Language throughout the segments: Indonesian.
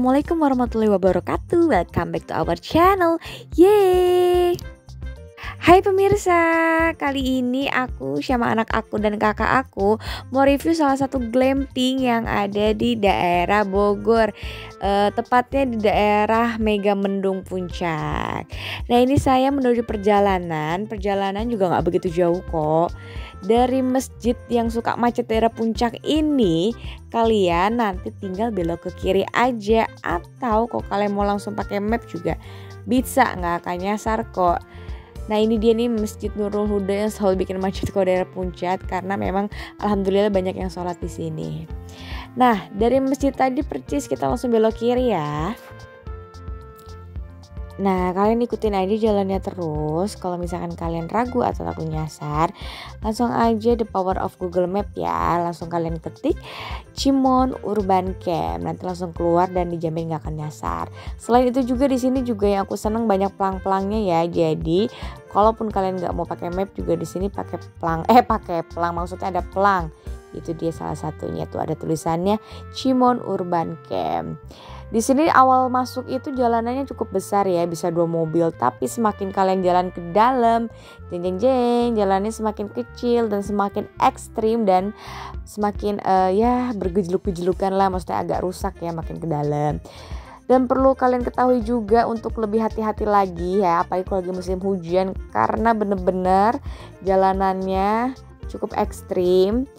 Assalamualaikum warahmatullahi wabarakatuh. Welcome back to our channel. Yeay. Hai pemirsa, kali ini aku sama anak aku dan kakak aku mau review salah satu glamping yang ada di daerah Bogor, tepatnya di daerah Megamendung Puncak. Nah ini saya menuju perjalanan juga nggak begitu jauh kok. Dari masjid yang suka macet daerah Puncak ini, kalian nanti tinggal belok ke kiri aja, atau kalau kalian mau langsung pakai map juga bisa, nggak akan nyasar kok. Nah ini dia nih Masjid Nurul Huda yang selalu bikin macet ke daerah Puncak, karena memang alhamdulillah banyak yang sholat di sini. Nah dari masjid tadi percis kita langsung belok kiri ya. Nah kalian ikutin aja jalannya terus. Kalau misalkan kalian ragu atau takut nyasar, langsung aja the power of Google Map ya. Langsung kalian ketik Cimon Urban Camp, nanti langsung keluar dan dijamin gak akan nyasar. Selain itu juga di sini juga yang aku seneng banyak pelang-pelangnya ya. Jadi kalaupun kalian nggak mau pakai map juga di sini pakai pelang, maksudnya ada pelang. Itu dia salah satunya, tuh ada tulisannya Cimon Urban Camp. Di sini awal masuk itu jalanannya cukup besar ya, bisa 2 mobil. Tapi semakin kalian jalan ke dalam, jalannya semakin kecil dan semakin ekstrim dan semakin ya bergejluk-gejlukan lah, maksudnya agak rusak ya makin ke dalam. Dan perlu kalian ketahui juga untuk lebih hati-hati lagi ya, apalagi kalau lagi musim hujan, karena bener-bener jalanannya cukup ekstrim.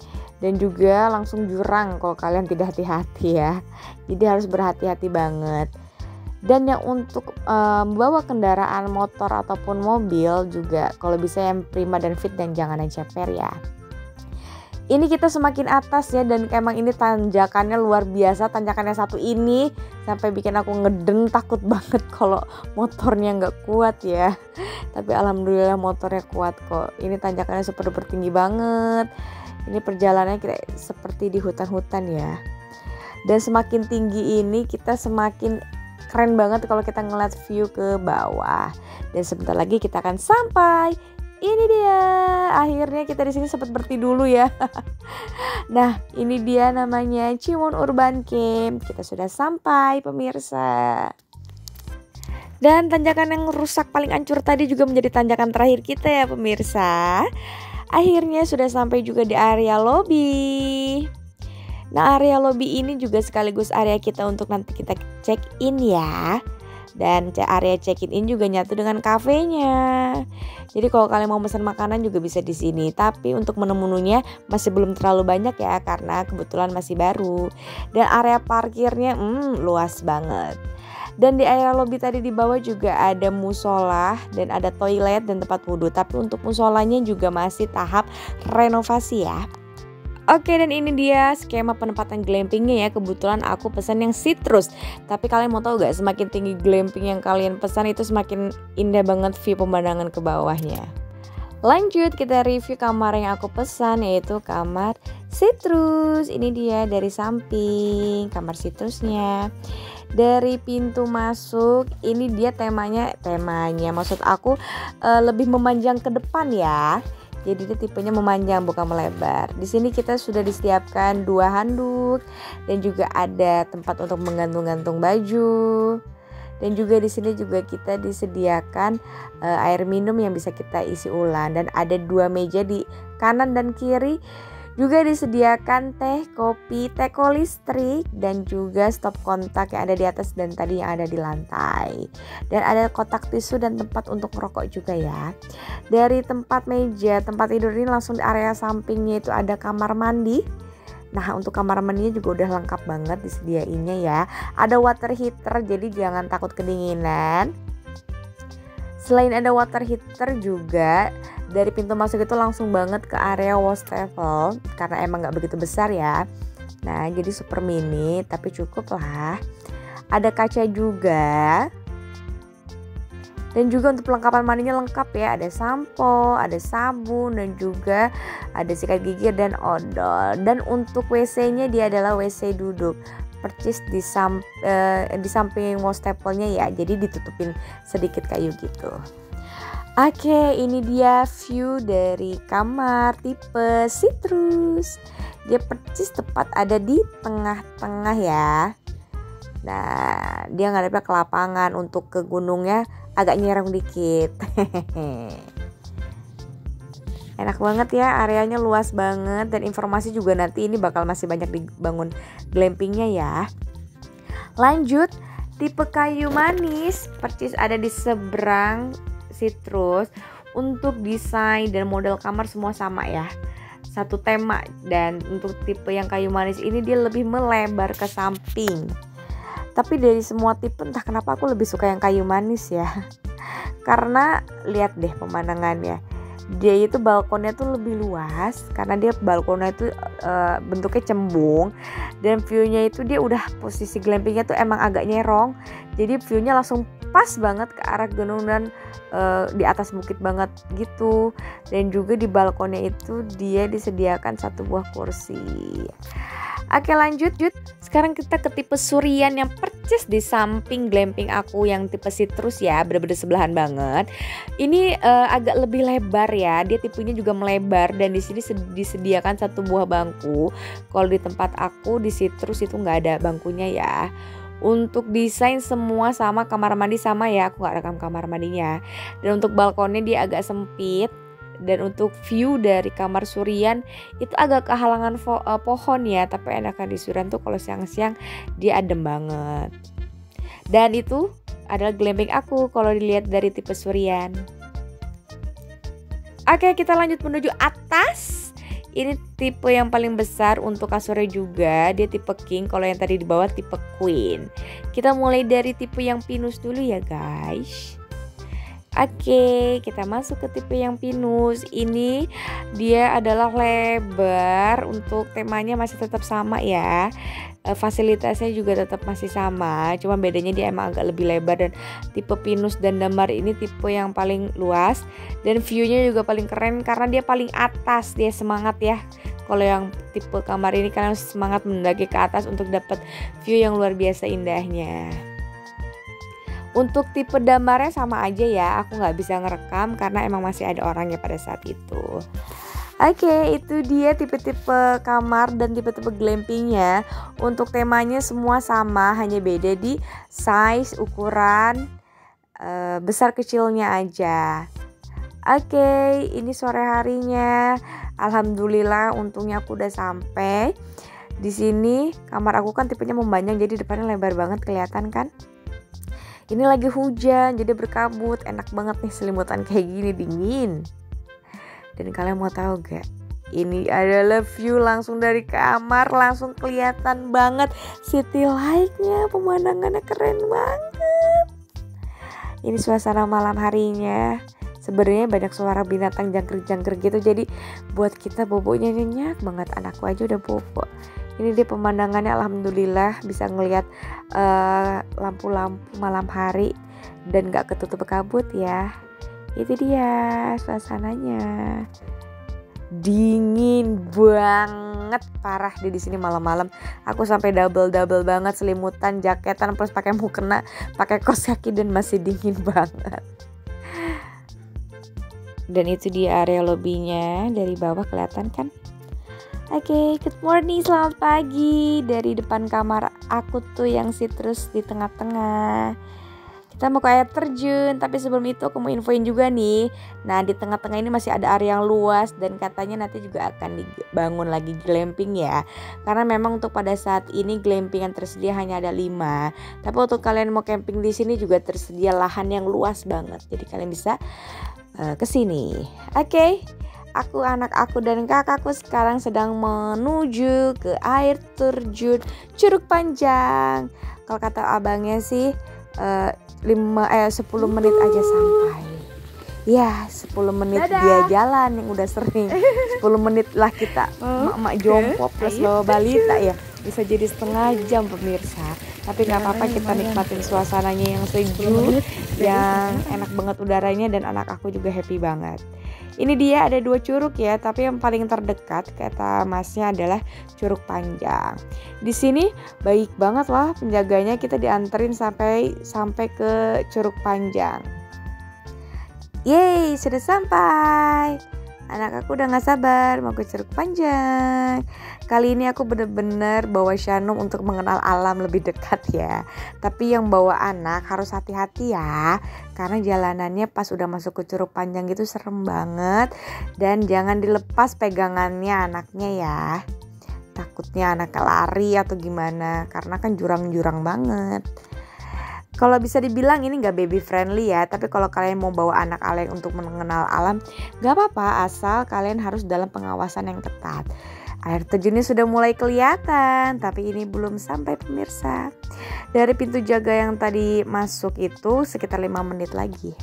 Dan juga langsung jurang kalau kalian tidak hati-hati ya. Jadi harus berhati-hati banget. Dan yang untuk membawa kendaraan motor ataupun mobil juga kalau bisa yang prima dan fit dan jangan yang ceper ya. Ini kita semakin atas ya, dan emang ini tanjakannya luar biasa. Tanjakannya satu ini sampai bikin aku ngeden, takut banget kalau motornya nggak kuat ya. Tapi alhamdulillah motornya kuat kok. Ini tanjakannya super tinggi banget. Ini perjalanannya kita seperti di hutan-hutan ya. Dan semakin tinggi ini kita semakin keren banget kalau kita ngeliat view ke bawah. Dan sebentar lagi kita akan sampai. Ini dia, akhirnya kita di sini sempat berhenti dulu ya. Nah, ini dia namanya Cimon Urban Camp. Kita sudah sampai pemirsa. Dan tanjakan yang rusak paling hancur tadi juga menjadi tanjakan terakhir kita ya pemirsa. Akhirnya sudah sampai juga di area lobby. Nah area lobby ini juga sekaligus area kita untuk nanti kita check in ya. Dan area check in juga nyatu dengan kafenya. Jadi kalau kalian mau pesan makanan juga bisa di sini. Tapi untuk menu-menunya masih belum terlalu banyak ya, karena kebetulan masih baru. Dan area parkirnya luas banget. Dan di area lobby tadi di bawah juga ada musola dan ada toilet dan tempat wudhu. Tapi untuk musolanya juga masih tahap renovasi ya. Oke, dan ini dia skema penempatan glampingnya ya. Kebetulan aku pesan yang citrus. Tapi kalian mau tahu gak, semakin tinggi glamping yang kalian pesan itu semakin indah banget view pemandangan ke bawahnya. Lanjut kita review kamar yang aku pesan, yaitu kamar citrus. Ini dia dari samping kamar citrusnya. Dari pintu masuk ini dia temanya maksud aku lebih memanjang ke depan ya. Jadi dia tipenya memanjang bukan melebar. Di sini kita sudah disediakan 2 handuk dan juga ada tempat untuk menggantung-gantung baju. Dan juga di sini juga kita disediakan air minum yang bisa kita isi ulang, dan ada 2 meja di kanan dan kiri. Juga disediakan teh, kopi, teko listrik, dan juga stop kontak yang ada di atas dan tadi yang ada di lantai. Dan ada kotak tisu dan tempat untuk merokok juga ya. Dari tempat meja, tempat tidur ini langsung di area sampingnya itu ada kamar mandi. Nah untuk kamar mandinya juga udah lengkap banget disediainnya ya. Ada water heater, jadi jangan takut kedinginan. Selain ada water heater juga, dari pintu masuk itu langsung banget ke area wastafel, karena emang gak begitu besar ya. Nah jadi super mini tapi cukup lah. Ada kaca juga. Dan juga untuk perlengkapan mandinya lengkap ya. Ada sampo, ada sabun, dan juga ada sikat gigi dan odol. Dan untuk WC-nya dia adalah WC duduk. Percis di samping wastafelnya ya. Jadi ditutupin sedikit kayu gitu. Oke, ini dia view dari kamar tipe citrus. Dia percis tepat ada di tengah-tengah ya. Nah, dia ngadepnya ke lapangan, untuk ke gunungnya agak nyerong dikit. Enak banget ya, areanya luas banget, dan informasi juga nanti ini bakal masih banyak dibangun glampingnya ya. Lanjut, tipe kayu manis percis ada di seberang Citrus. Untuk desain dan model kamar semua sama ya, satu tema. Dan untuk tipe yang kayu manis ini dia lebih melebar ke samping. Tapi dari semua tipe entah kenapa aku lebih suka yang kayu manis ya. Karena lihat deh pemandangannya, dia itu balkonnya tuh lebih luas, karena dia balkonnya itu bentuknya cembung, dan viewnya itu dia udah posisi glampingnya tuh emang agak nyerong, jadi viewnya langsung pas banget ke arah gunung dan di atas bukit banget gitu. Dan juga di balkonnya itu dia disediakan satu buah kursi. Oke, lanjut. Sekarang kita ke tipe Surian yang percis di samping glamping aku yang tipe Citrus ya, bener-bener sebelahan banget. Ini agak lebih lebar ya, dia tipenya juga melebar, dan di sini disediakan satu buah bangku. Kalau di tempat aku di Citrus itu nggak ada bangkunya ya. Untuk desain semua sama, kamar mandi sama ya, aku nggak rekam kamar mandinya. Dan untuk balkonnya dia agak sempit. Dan untuk view dari kamar Surian itu agak kehalangan pohon ya, tapi enakan di Surian tuh kalau siang-siang dia adem banget. Dan itu adalah glamping aku kalau dilihat dari tipe Surian. Oke, kita lanjut menuju atas. Ini tipe yang paling besar untuk kasurnya juga, dia tipe king. Kalau yang tadi di bawah tipe queen. Kita mulai dari tipe yang pinus dulu ya guys. Oke, kita masuk ke tipe yang pinus. Ini dia adalah lebar. Untuk temanya masih tetap sama ya, fasilitasnya juga tetap masih sama, cuma bedanya dia emang agak lebih lebar. Dan tipe pinus dan damar ini tipe yang paling luas, dan viewnya juga paling keren karena dia paling atas. Dia semangat ya, kalau yang tipe kamar ini kalian semangat mendaki ke atas untuk dapat view yang luar biasa indahnya. Untuk tipe damarnya sama aja ya, aku nggak bisa ngerekam karena emang masih ada orangnya pada saat itu. Oke, itu dia tipe-tipe kamar dan tipe-tipe glampingnya. Untuk temanya semua sama, hanya beda di size, ukuran, besar kecilnya aja. Oke, ini sore harinya. Alhamdulillah, untungnya aku udah sampai. Di sini kamar aku kan tipenya memanjang, jadi depannya lebar banget, kelihatan kan? Ini lagi hujan, jadi berkabut, enak banget nih selimutan kayak gini, dingin. Dan kalian mau tahu gak? Ini adalah view langsung dari kamar, langsung kelihatan banget city light-nya, pemandangannya keren banget. Ini suasana malam harinya. Sebenarnya banyak suara binatang jangkrik-jangkrik gitu, jadi buat kita bobonya nyenyak banget. Anakku aja udah bobo. Ini dia pemandangannya, alhamdulillah bisa ngelihat lampu-lampu malam hari dan gak ketutup kabut ya. Itu dia suasananya. Dingin banget parah di sini malam-malam. Aku sampai double banget, selimutan, jaketan, plus pakai mukena, pakai kaos kaki, dan masih dingin banget. Dan itu di area lobbynya, dari bawah kelihatan kan? Oke, good morning, selamat pagi. Dari depan kamar aku tuh yang Citrus di tengah-tengah. Kita mau ke air terjun, tapi sebelum itu aku mau infoin juga nih. Nah, di tengah-tengah ini masih ada area yang luas, dan katanya nanti juga akan dibangun lagi glamping ya. Karena memang untuk pada saat ini glamping yang tersedia hanya ada 5. Tapi untuk kalian mau camping di sini juga tersedia lahan yang luas banget. Jadi kalian bisa ke sini. Oke. Aku, anak aku, dan kakakku sekarang sedang menuju ke air terjun Curug Panjang. Kalau kata abangnya sih 10 menit aja sampai. Ya, 10 menit. Dadah. Dia jalan yang udah sering. 10 menit lah kita emak-emak jompo plus bawa balita ya. Bisa jadi setengah jam pemirsa. Tapi gak apa-apa, kita nikmatin suasananya yang sejuk, yang enak banget udaranya, dan anak aku juga happy banget. Ini dia ada 2 curug ya, tapi yang paling terdekat kata masnya adalah Curug Panjang. Di sini baik banget lah penjaganya, kita dianterin sampai ke Curug Panjang. Yeay, sudah sampai. Anak aku udah gak sabar mau ke Curug Panjang. Kali ini aku bener-bener bawa Shanum untuk mengenal alam lebih dekat ya. Tapi yang bawa anak harus hati-hati ya, karena jalanannya pas udah masuk ke Curug Panjang gitu serem banget. Dan jangan dilepas pegangannya anaknya ya, takutnya anaknya lari atau gimana, karena kan jurang-jurang banget. Kalau bisa dibilang ini gak baby friendly ya, tapi kalau kalian mau bawa anak kalian untuk mengenal alam gak apa-apa, asal kalian harus dalam pengawasan yang ketat. Air terjunnya sudah mulai kelihatan, tapi ini belum sampai pemirsa. Dari pintu jaga yang tadi masuk itu sekitar 5 menit lagi.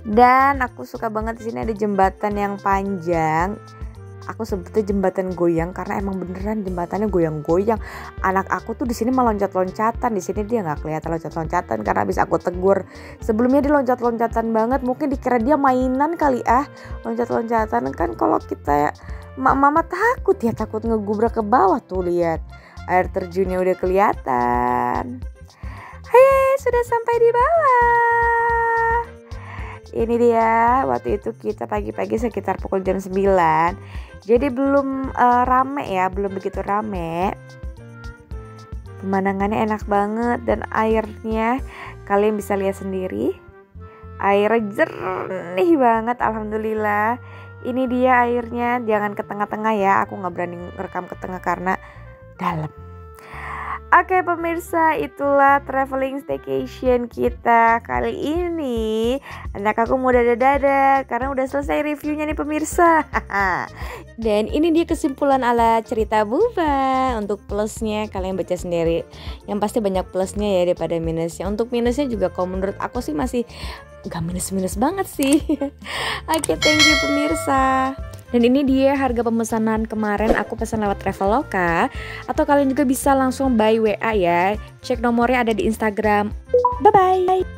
Dan aku suka banget di sini ada jembatan yang panjang. Aku sebutnya jembatan goyang karena emang beneran jembatannya goyang-goyang. Anak aku tuh di sini malah loncat-loncatan. Di sini dia nggak kelihatan loncat-loncatan karena habis aku tegur. Sebelumnya dia loncat-loncatan banget. Mungkin dikira dia mainan kali loncat-loncatan kan kalau kita mama takut ya, takut ngegubrak ke bawah tuh, lihat. Air terjunnya udah kelihatan. Hei, sudah sampai di bawah. Ini dia, waktu itu kita pagi-pagi sekitar pukul jam 9. Jadi belum rame ya, belum begitu rame. Pemandangannya enak banget dan airnya kalian bisa lihat sendiri. Airnya jernih banget, alhamdulillah. Ini dia airnya, jangan ke tengah-tengah ya. Aku gak berani ngerekam ke tengah karena dalam. Oke pemirsa, itulah traveling staycation kita kali ini. Anak aku mau dada-dada karena udah selesai reviewnya nih pemirsa. Dan ini dia kesimpulan ala cerita Buba. Untuk plusnya kalian baca sendiri. Yang pasti banyak plusnya ya daripada minusnya. Untuk minusnya juga kalau menurut aku sih masih gak minus-minus banget sih. Oke, thank you pemirsa. Dan ini dia harga pemesanan kemarin, aku pesan lewat Traveloka. Atau kalian juga bisa langsung by WA ya. Cek nomornya ada di Instagram. Bye-bye.